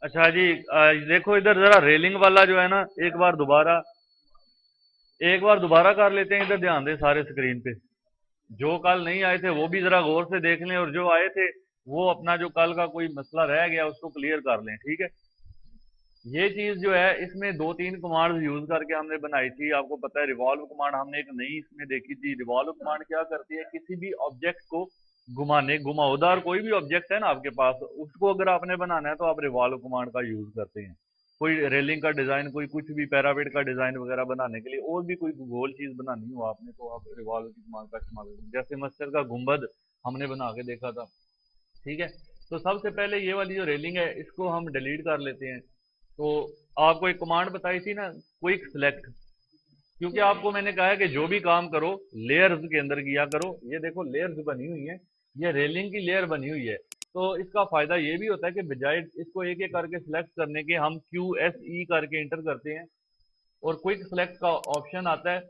अच्छा जी, देखो इधर जरा रेलिंग वाला जो है ना, एक बार दोबारा कर लेते हैं। इधर ध्यान दें सारे स्क्रीन पे। जो कल नहीं आए थे वो भी जरा गौर से देख लें, और जो आए थे वो अपना जो कल का कोई मसला रह गया उसको क्लियर कर लें, ठीक है। ये चीज जो है इसमें दो तीन कमांड यूज करके हमने बनाई थी। आपको पता है रिवॉल्व कमांड हमने एक नई इसमें देखी थी। रिवॉल्व कमांड क्या करती है, किसी भी ऑब्जेक्ट को घुमाउदार कोई भी ऑब्जेक्ट है ना आपके पास, उसको अगर आपने बनाना है तो आप रिवॉल्व कमांड का यूज करते हैं। कोई रेलिंग का डिजाइन, कोई कुछ भी पैरापेट का डिजाइन वगैरह बनाने के लिए, और भी कोई गोल चीज बनानी हो आपने, तो आप रिवॉल्व की कमांड का इस्तेमाल करते हैं। जैसे मस्जिद का गुंबद हमने बना के देखा था, ठीक है। तो सबसे पहले ये वाली जो रेलिंग है इसको हम डिलीट कर लेते हैं। तो आपको एक कमांड बताई थी ना, क्विक सिलेक्ट। क्योंकि आपको मैंने कहा है कि जो भी काम करो लेयर्स के अंदर किया करो। ये देखो लेयर्स बनी हुई है, ये रेलिंग की लेयर बनी हुई है। तो इसका फायदा ये भी होता है कि बजाय इसको एक एक करके सिलेक्ट करने के, हम QSE करके इंटर करते हैं और क्विक सिलेक्ट का ऑप्शन आता है।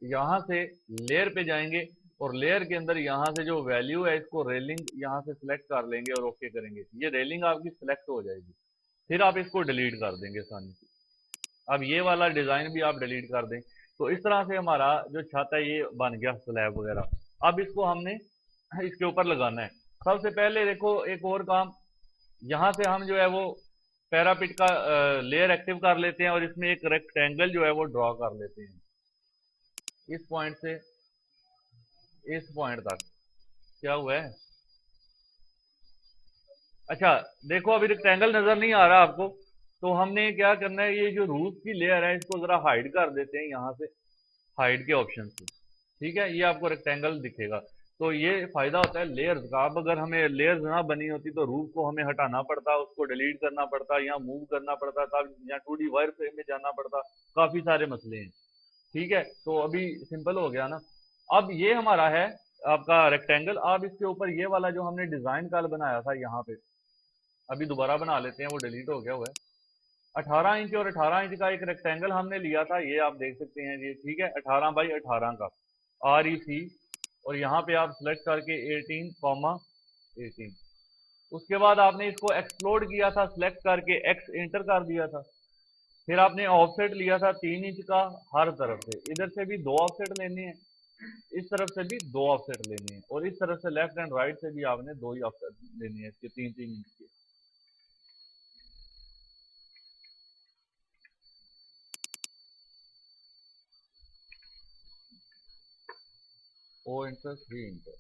यहाँ से लेयर पे जाएंगे और लेयर के अंदर यहाँ से जो वैल्यू है इसको रेलिंग यहाँ से सिलेक्ट कर लेंगे और ओके करेंगे, ये रेलिंग आपकी सिलेक्ट हो जाएगी। फिर आप इसको डिलीट कर देंगे आसानी से। अब ये वाला डिजाइन भी आप डिलीट कर दें। तो इस तरह से हमारा जो छत है ये बन गया स्लैब वगैरह। अब इसको हमने इसके ऊपर लगाना है। सबसे पहले देखो एक और काम, यहाँ से हम जो है वो पैरापिट का लेयर एक्टिव कर लेते हैं और इसमें एक रेक्टेंगल जो है वो ड्रॉ कर लेते हैं इस पॉइंट से इस पॉइंट तक। क्या हुआ है? अच्छा, देखो अभी रेक्टेंगल नजर नहीं आ रहा आपको, तो हमने क्या करना है, ये जो रूफ की लेयर है इसको जरा हाइड कर देते हैं यहाँ से, हाइड के ऑप्शन से, ठीक है। ये आपको रेक्टेंगल दिखेगा। तो ये फायदा होता है लेयर्स का। अब अगर हमें लेयर्स ना बनी होती तो रूफ को हमें हटाना पड़ता, उसको डिलीट करना पड़ता, या मूव करना पड़ता, तब या 2D वायर फ्रेम में जाना पड़ता। काफी सारे मसले हैं, ठीक है। तो अभी सिंपल हो गया ना। अब ये हमारा है आपका रेक्टेंगल। अब इसके ऊपर ये वाला जो हमने डिजाइन कल बनाया था यहाँ पे, अभी दोबारा बना लेते हैं, वो डिलीट हो गया हुआ है। 18 इंच और 18 इंच का एक रेक्टेंगल हमने लिया था, ये आप देख सकते हैं ये, ठीक है। 18 बाई 18 का REC, और यहाँ पे आप सिलेक्ट करके 18, 18। उसके बाद आपने इसको एक्सप्लोड किया था, सिलेक्ट करके X एंटर कर दिया था। फिर आपने ऑफसेट लिया था 3 इंच का हर तरफ से। इधर से भी 2 ऑफसेट लेने हैं, इस तरफ से भी 2 ऑफसेट लेने हैं, और इस तरफ से लेफ्ट एंड राइट से भी आपने 2 ही ऑफसेट लेने हैं इसके 3-3 इंच के। O इंटर 3 इंटर,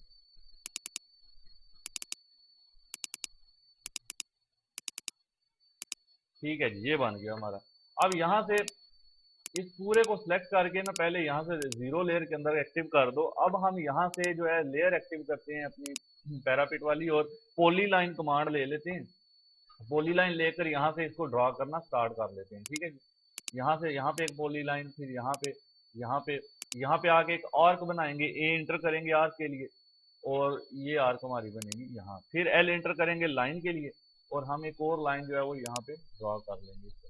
ठीक है जी, ये बन गया हमारा। अब यहाँ से इस पूरे को सिलेक्ट करके ना, पहले यहाँ से जीरो लेयर के अंदर एक्टिव कर दो। अब हम यहाँ से जो है लेयर एक्टिव करते हैं अपनी पैरापिट वाली, और पॉली लाइन कमांड ले लेते हैं। पॉली लाइन लेकर यहाँ से इसको ड्रॉ करना स्टार्ट कर लेते हैं, ठीक है जी। यहाँ से यहाँ पे एक पॉली लाइन, फिर यहाँ पे यहाँ पे आके एक आर्क बनाएंगे, ए इंटर करेंगे आर्क के लिए, और ये आर्क हमारी बनेगी यहाँ। फिर L इंटर करेंगे लाइन के लिए, और हम एक और लाइन जो है वो यहाँ पे ड्रॉ कर लेंगे इस तरह।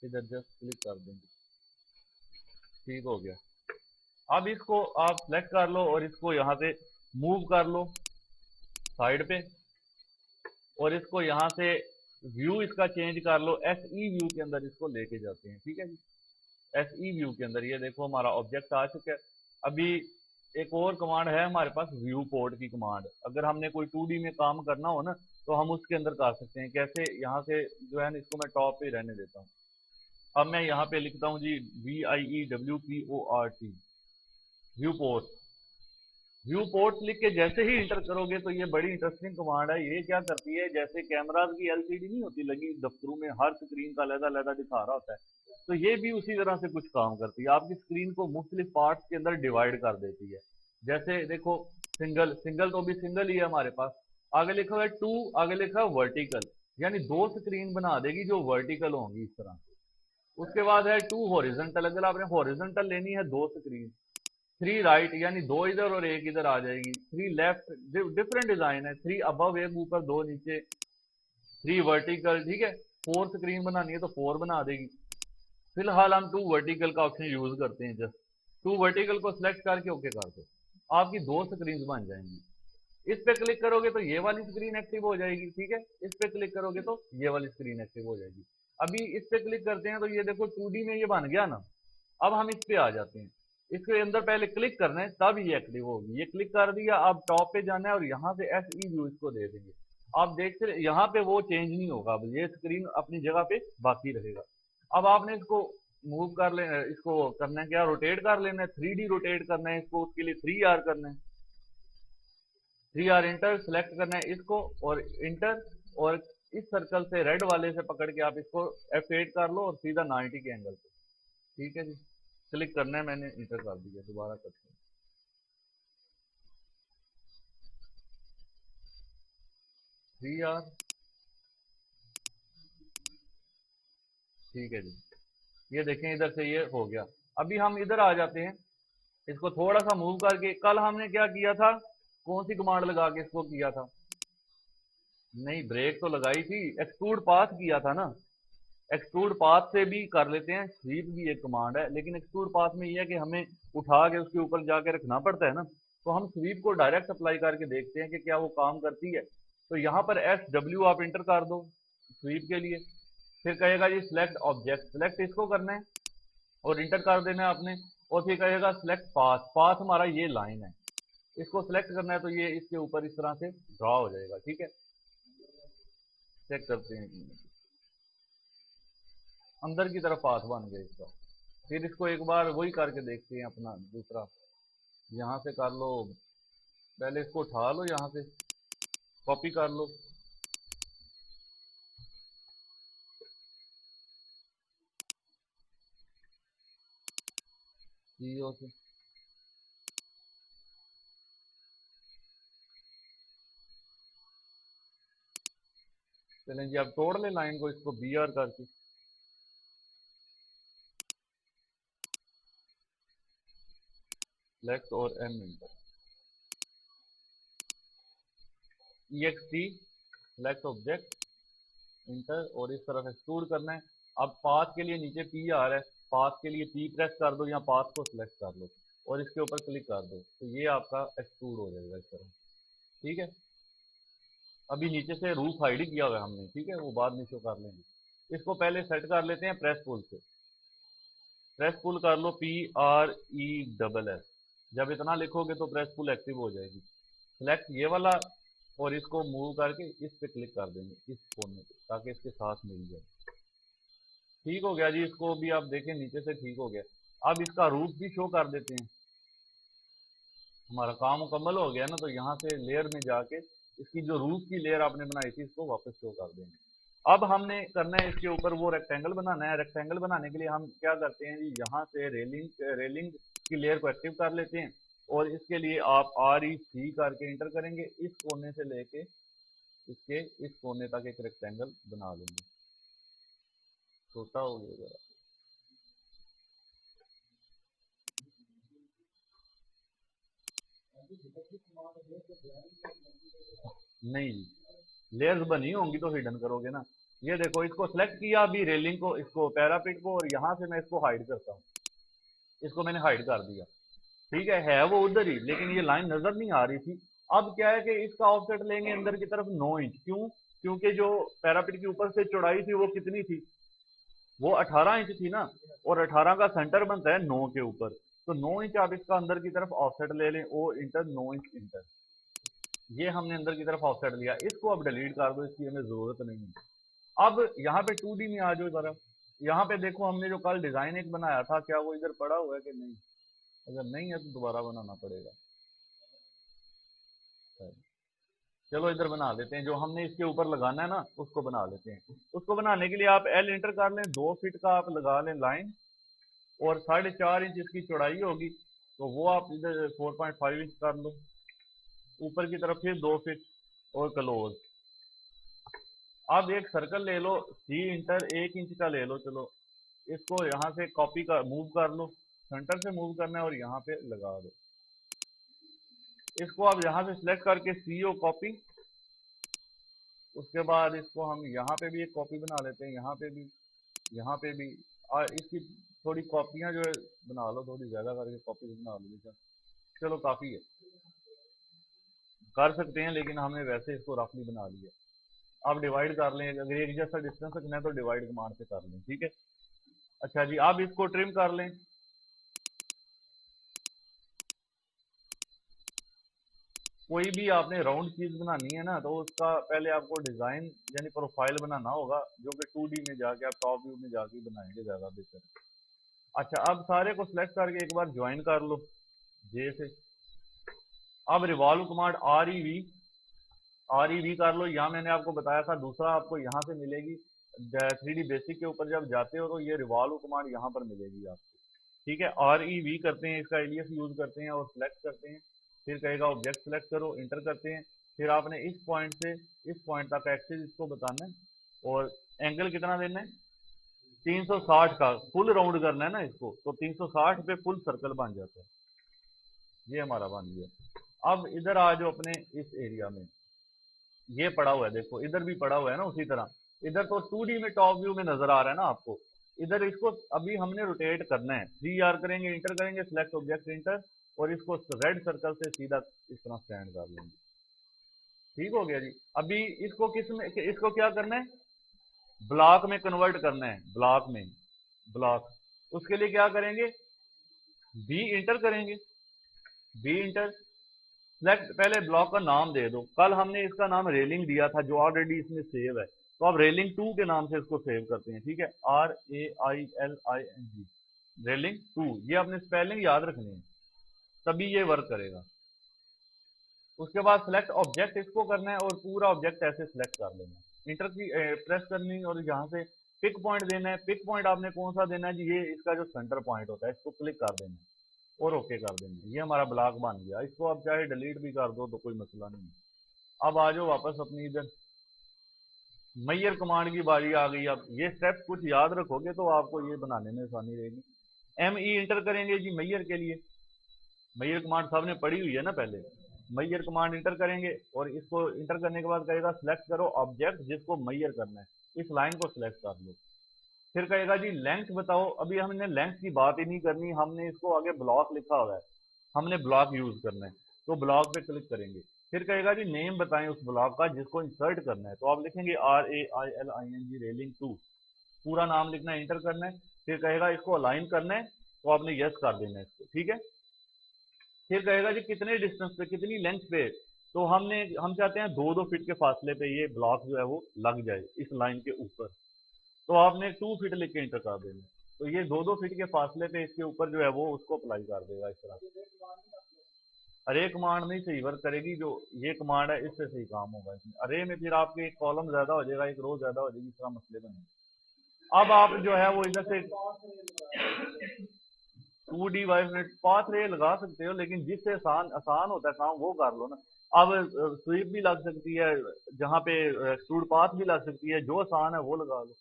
इधर जस्ट क्लिक कर देंगे, ठीक हो गया। अब इसको आप सेलेक्ट कर लो और इसको यहाँ से मूव कर लो साइड पे, और इसको यहाँ से व्यू इसका चेंज कर लो, SE व्यू के अंदर इसको लेके जाते हैं, ठीक है जी। SE व्यू के अंदर ये देखो हमारा ऑब्जेक्ट आ चुका है। अभी एक और कमांड है हमारे पास, व्यू पोर्ट की कमांड। अगर हमने कोई 2D में काम करना हो ना, तो हम उसके अंदर कर सकते हैं। कैसे? यहाँ से जो है ना, इसको मैं टॉप पे रहने देता हूँ। अब मैं यहाँ पे लिखता हूँ जी VIEWPORT, view port. View port लिख के जैसे ही इंटर करोगे तो ये बड़ी इंटरेस्टिंग कमांड है। ये क्या करती है, जैसे कैमराज की LCD नहीं होती लगी दफ्तरों में, हर स्क्रीन का अलग-अलग दिखा रहा होता है, तो ये भी उसी तरह से कुछ काम करती है। आपकी स्क्रीन को मुख्तलिफ पार्ट्स के अंदर डिवाइड कर देती है। जैसे देखो, सिंगल सिंगल तो भी सिंगल ही है हमारे पास, आगे लिखा हुआ है 2, आगे लिखा है वर्टिकल, यानी 2 स्क्रीन बना देगी जो वर्टिकल होंगी इस तरह से। उसके बाद है 2 हॉरिजॉन्टल, अगर आपने हॉरिजॉन्टल लेनी है 2 स्क्रीन। 3 राइट, यानी 2 इधर और 1 इधर आ जाएगी। 3 लेफ्ट, डिफरेंट डिजाइन है। 3 अबव, एक ऊपर 2 नीचे। 3 वर्टिकल, ठीक है। 4 स्क्रीन बनानी है तो 4 बना देगी। फिलहाल हम 2 वर्टिकल का ऑप्शन यूज करते हैं। जस्ट 2 वर्टिकल को सिलेक्ट करके ओके कर दो। आपकी दो स्क्रीन बन जाएंगी। इस पे क्लिक करोगे तो ये वाली स्क्रीन एक्टिव हो जाएगी, ठीक है, इस पे क्लिक करोगे तो ये वाली स्क्रीन एक्टिव हो जाएगी। अभी इस पे क्लिक करते हैं तो ये देखो 2D में ये बन गया ना। अब हम इस पे आ जाते हैं, इसके अंदर पहले क्लिक करना है तब ये एक्टिव होगी। ये क्लिक कर दिया, अब टॉप पे जाना है और यहाँ से SE व्यू इसको दे देंगे। आप देखते यहाँ पे वो चेंज नहीं होगा, अब ये स्क्रीन अपनी जगह पे बाकी रहेगा। अब आपने इसको मूव कर लेना, इसको करना है क्या, रोटेट कर लेना है, 3D रोटेट करना है इसको, उसके लिए 3R करना है। 3R इंटर सेलेक्ट करना है इसको और इंटर, और इस सर्कल से रेड वाले से पकड़ के आप इसको F8 कर लो और सीधा 90 के एंगल पे, ठीक है जी। क्लिक करना है, मैंने इंटर कर दिया, दोबारा करते हैं। 3R, ठीक है जी। ये देखें इधर से ये हो गया। अभी हम इधर आ जाते हैं, इसको थोड़ा सा मूव करके, कल हमने क्या किया था, कौन सी कमांड लगा के इसको किया था, नहीं ब्रेक तो लगाई थी, एक्सट्रूड पाथ किया था ना। एक्सट्रूड पाथ से भी कर लेते हैं, स्वीप भी एक कमांड है, लेकिन एक्सट्रूड पाथ में यह है कि हमें उठा के उसके ऊपर जाके रखना पड़ता है ना। तो हम स्वीप को डायरेक्ट अप्लाई करके देखते हैं कि क्या वो काम करती है। तो यहाँ पर SW आप इंटर कर दो स्वीप के लिए, फिर कहेगा जी सिलेक्ट ऑब्जेक्ट, सिलेक्ट इसको करना है और इंटर कर देना है आपने, और फिर कहेगा सिलेक्ट पाथ, पाथ हमारा ये लाइन है, इसको सिलेक्ट करना है तो ये इसके ऊपर इस तरह से ड्रॉ हो जाएगा, ठीक है। चेक करते हैं, अंदर की तरफ पाथ बन गया इसका। फिर इसको एक बार वही करके देखते हैं अपना दूसरा, यहाँ से कर लो, पहले इसको उठा लो, यहाँ से कॉपी कर लो, CEO से, चलें जी अब तोड़ ले लाइन को, इसको BR करके, सेलेक्ट और M inter, EXT select object inter, और इस तरफ एक्सट्रूड करना है। अब पाथ के लिए नीचे P आ रहा है, पाथ के लिए P प्रेस कर दो या पाथ को सिलेक्ट कर लो और इसके ऊपर क्लिक कर दो, तो ये आपका एक्सट्रूड हो जाएगा इस तरह, ठीक है। अभी नीचे से रूफ हाइड ही किया हुआ है हमने, ठीक है, वो बाद में शो कर लेंगे। इसको पहले सेट कर लेते हैं प्रेस पुल से, प्रेस पुल कर लो PRESS, जब इतना लिखोगे तो प्रेस पुल एक्टिव हो जाएगी। सिलेक्ट ये वाला और इसको मूव करके इस पे क्लिक कर देंगे इस कोने पे, ताकि इसके साथ मिल जाए। ठीक हो गया जी, इसको भी आप देखें नीचे से ठीक हो गया। अब इसका रूफ भी शो कर देते हैं, हमारा काम मुकम्मल हो गया ना। तो यहाँ से लेयर में जाके इसकी जो रूफ की लेयर आपने बनाई थी इसको वापस शो कर देंगे। अब हमने करना है इसके ऊपर वो रेक्टेंगल बनाना है। रेक्टेंगल बनाने के लिए हम क्या करते हैं जी, यहाँ से रेलिंग की लेयर को एक्टिव कर लेते हैं और इसके लिए आप REC करके इंटर करेंगे, इस कोने से लेके इसके इस कोने तक एक रेक्टेंगल बना लेंगे। छोटा हो गया जरा, नहीं लेयर्स बनी होंगी तो हिडन करोगे ना। ये देखो इसको सेलेक्ट किया अभी रेलिंग को, इसको पैरापिट को, और यहाँ से मैं इसको हाइड करता हूँ, इसको मैंने हाइड कर दिया, ठीक है वो उधर ही, लेकिन ये लाइन नजर नहीं आ रही थी। अब क्या है कि इसका ऑफसेट लेंगे अंदर की तरफ 9 इंच, क्यों, क्योंकि जो पैरापिट के ऊपर से चौड़ाई थी वो कितनी थी, वो 18 इंच थी ना, और 18 का सेंटर बनता है 9 के ऊपर, तो 9 इंच आप इसका अंदर की तरफ ऑफसेट ले लें, ओ इंटर 9 इंच इंटर, ये हमने अंदर की तरफ ऑफसेट लिया। इसको अब डिलीट कर दो, इसकी हमें जरूरत नहीं है। अब यहाँ पे 2D में आ जाओ जरा, यहाँ पे देखो हमने जो कल डिजाइन एक बनाया था, क्या वो इधर पड़ा हुआ है कि नहीं, अगर नहीं है तो दोबारा बनाना पड़ेगा। चलो इधर बना लेते हैं, जो हमने इसके ऊपर लगाना है ना उसको बना लेते हैं। उसको बनाने के लिए आप L इंटर कर लें, 2 फीट का आप लगा लें लाइन, और 4.5 इंच इसकी चौड़ाई होगी, तो वो आप इधर 4.5 इंच कर लो, ऊपर की तरफ फिर 2 फीट और क्लोज। अब एक सर्कल ले लो, C इंटर 1 इंच का ले लो, चलो इसको यहाँ से कॉपी कर मूव कर लो, सेंटर से मूव करना है और यहाँ पे लगा दो। इसको आप यहाँ से सिलेक्ट करके CO कॉपी, उसके बाद इसको हम यहाँ पे भी एक कॉपी बना लेते हैं, यहाँ पे भी, यहाँ पे भी, और इसकी थोड़ी कॉपियाँ जो है बना लो, थोड़ी ज़्यादा करके कॉपी बना लो। चलो काफी है, कर सकते हैं, लेकिन हमने वैसे इसको रफली बना लिया। आप डिवाइड कर लें, अगर एक जैसा डिस्टेंस रखना है तो डिवाइड कमांड से कर लें, ठीक है। अच्छा जी, आप इसको ट्रिम कर लें। कोई भी आपने राउंड चीज बनानी है ना, तो उसका पहले आपको डिजाइन यानी प्रोफाइल बनाना होगा, जो कि 2D में जाके आप टॉप व्यू में जाके बनाएंगे, ज्यादा बेहतर। अच्छा, अब सारे को सिलेक्ट करके एक बार ज्वाइन कर लो जे से। अब रिवॉल्व कमांड REV कर लो। यहाँ मैंने आपको बताया था, दूसरा आपको यहाँ से मिलेगी 3D बेसिक के ऊपर जब जाते हो तो ये रिवॉल्व कमांड यहाँ पर मिलेगी आपको, ठीक है। REV करते हैं, इसका एलियस यूज करते हैं और सिलेक्ट करते हैं। फिर कहेगा ऑब्जेक्ट सेलेक्ट करो, इंटर करते हैं। फिर आपने इस पॉइंट से इस पॉइंट तक एक्सिस इसको बताना है, और एंगल कितना देना है, 360 का। फुल राउंड करना है ना इसको, तो 360 पे फुल सर्कल बन जाता है। ये हमारा बन गया। अब इधर आ जाओ अपने इस एरिया में, ये पड़ा हुआ है, देखो इधर भी पड़ा हुआ है ना उसी तरह। इधर तो 2D में टॉप व्यू में नजर आ रहा है ना आपको। इधर इसको अभी हमने रोटेट करना है, 3R करेंगे, इंटर करेंगे, सिलेक्ट ऑब्जेक्ट, इंटर, और इसको रेड सर्कल से सीधा इस तरह स्टैंड कर लेंगे। ठीक हो गया जी। अभी इसको किस में, इसको क्या करना है, ब्लॉक में कन्वर्ट करना है, ब्लॉक में, ब्लॉक। उसके लिए क्या करेंगे, बी इंटर करेंगे, बी इंटर, सिलेक्ट, पहले ब्लॉक का नाम दे दो। कल हमने इसका नाम रेलिंग दिया था, जो ऑलरेडी इसमें सेव है, तो अब रेलिंग 2 के नाम से इसको सेव करते हैं, ठीक है। RAILING, railing 2। ये अपने स्पेलिंग याद रखनी है, तभी ये वर्क करेगा। उसके बाद सिलेक्ट ऑब्जेक्ट इसको करना है, और पूरा ऑब्जेक्ट ऐसे सिलेक्ट कर लेना है, इंटर की प्रेस करनी है, और यहाँ से पिक पॉइंट देना है। पिक पॉइंट आपने कौन सा देना है जी, ये इसका जो सेंटर पॉइंट होता है, इसको क्लिक कर देना है और ओके कर देना। ये हमारा ब्लॉक बन गया। इसको आप चाहे डिलीट भी कर दो तो कोई मसला नहीं है। अब आ जाओ वापस अपनी इधर, मैयर कमांड की बारी आ गई। अब ये स्टेप कुछ याद रखोगे तो आपको ये बनाने में आसानी रहेगी। ME इंटर करेंगे जी मैयर के लिए। मैयर कमांड सबने पढ़ी हुई है ना पहले। मैयर कमांड इंटर करेंगे, और इसको इंटर करने के बाद कहेगा सिलेक्ट करो ऑब्जेक्ट जिसको मैयर करना है, इस लाइन को सिलेक्ट कर लो। फिर कहेगा जी लेंथ बताओ। अभी हमने लेंथ की बात ही नहीं करनी, हमने इसको आगे ब्लॉक लिखा हुआ है, हमने ब्लॉक यूज करना है, तो ब्लॉक पे क्लिक करेंगे। फिर कहेगा जी नेम बताएं उस ब्लॉक का जिसको इंसर्ट करना है, तो आप लिखेंगे RAILING रेलिंग 2, पूरा नाम लिखना है, इंटर करना है। फिर कहेगा इसको अलाइन करना है, तो आपने यस कर देना है इसको, ठीक है। फिर कहेगा जी कितने डिस्टेंस पे, कितनी लेंथ पे, तो हम चाहते हैं 2-2 फीट के फासले पे ये ब्लॉक जो है वो लग जाए इस लाइन के ऊपर, तो आपने 2 फीट लिख के इंटर कर देना। तो ये 2-2 फीट के फासले पे इसके ऊपर जो है वो उसको अप्लाई कर देगा इस तरह से। अरे कमांड नहीं सही वर्क करेगी, जो ये कमांड है इससे सही काम होगा इसमें। अरे में फिर आपके एक कॉलम ज्यादा हो जाएगा, एक रो ज्यादा हो जाएगी, इस तरह मसले बनेंगे। अब आप जो है वो इधर से 2D वाइज पाथ रे लगा सकते हो, लेकिन जिससे आसान आसान होता है काम वो कर लो ना। अब स्वीप भी लग सकती है, जहाँ पे एक्सट्रूड पाथ भी लग सकती है, जो आसान है वो लगा लो।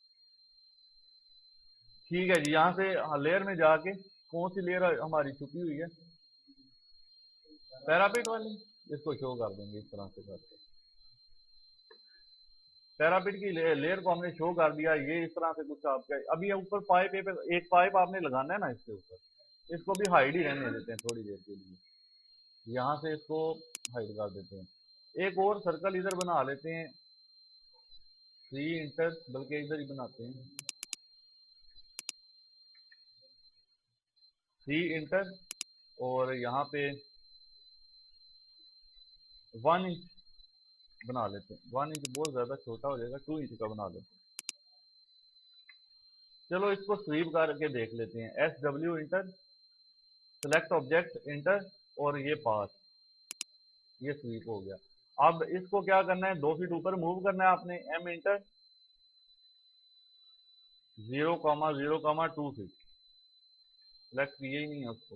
ठीक है जी, यहाँ से लेयर में जाके कौन सी लेयर हमारी छुपी हुई है, पैरापिट वाली, इसको शो कर देंगे इस तरह से करके। पैरापिट की लेयर को हमने शो कर दिया, ये इस तरह से कुछ आपका। अभी ऊपर पाइप, एक पाइप आपने लगाना है ना इसके ऊपर, इसको भी हाइड ही रहने देते हैं थोड़ी देर के लिए। यहाँ से इसको हाइड कर देते हैं। एक और सर्कल इधर बना लेते हैं, 3 इंटर, बल्कि इधर ही बनाते हैं, 3 इंटर, और यहाँ पे 1 इंच बना लेते हैं। 1 इंच बहुत ज्यादा छोटा हो जाएगा, 2 इंच का बना लेते हैं। चलो इसको स्वीप करके देख लेते हैं। SW inter, select object, inter, और ये पाथ, ये स्वीप हो गया। अब इसको क्या करना है, 2 फीट ऊपर मूव करना है आपने। M इंटर, 0,0,2 फीट, सिलेक्ट किया ही नहीं है उसको।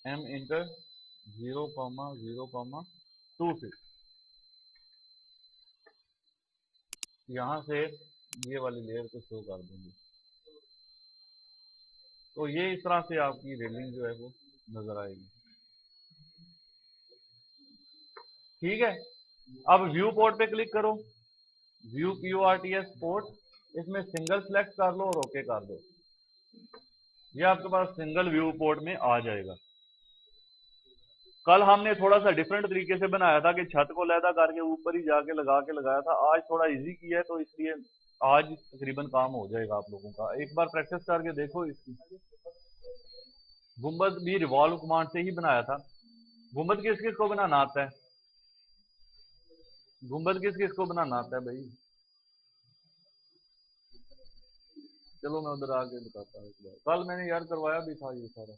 M इंटर, 0,0,2 फीट, यहाँ से ये वाली लेयर को शो कर देंगे। तो ये इस तरह से आपकी रेलिंग जो है वो नजर आएगी, ठीक है। अब व्यू पोर्ट पे क्लिक करो, व्यू PORTS पोर्ट, इसमें सिंगल सेलेक्ट कर लो और ओके कर दो। ये आपके पास सिंगल व्यू पोर्ट में आ जाएगा। कल हमने थोड़ा सा डिफरेंट तरीके से बनाया था कि छत को लैदा करके ऊपर ही जाके लगा के लगाया था। आज थोड़ा इजी किया है तो इसलिए आज तकरीबन काम हो जाएगा आप लोगों का। एक बार प्रैक्टिस करके देखो इसकी। गुंबद भी रिवॉल्व कमांड से ही बनाया था। गुंबद किस किस को बनाना आता है? गुंबद किस किस को बनाना आता है भाई? चलो मैं उधर आके बताता हूँ एक बार। कल मैंने यार करवाया भी था ये सारा।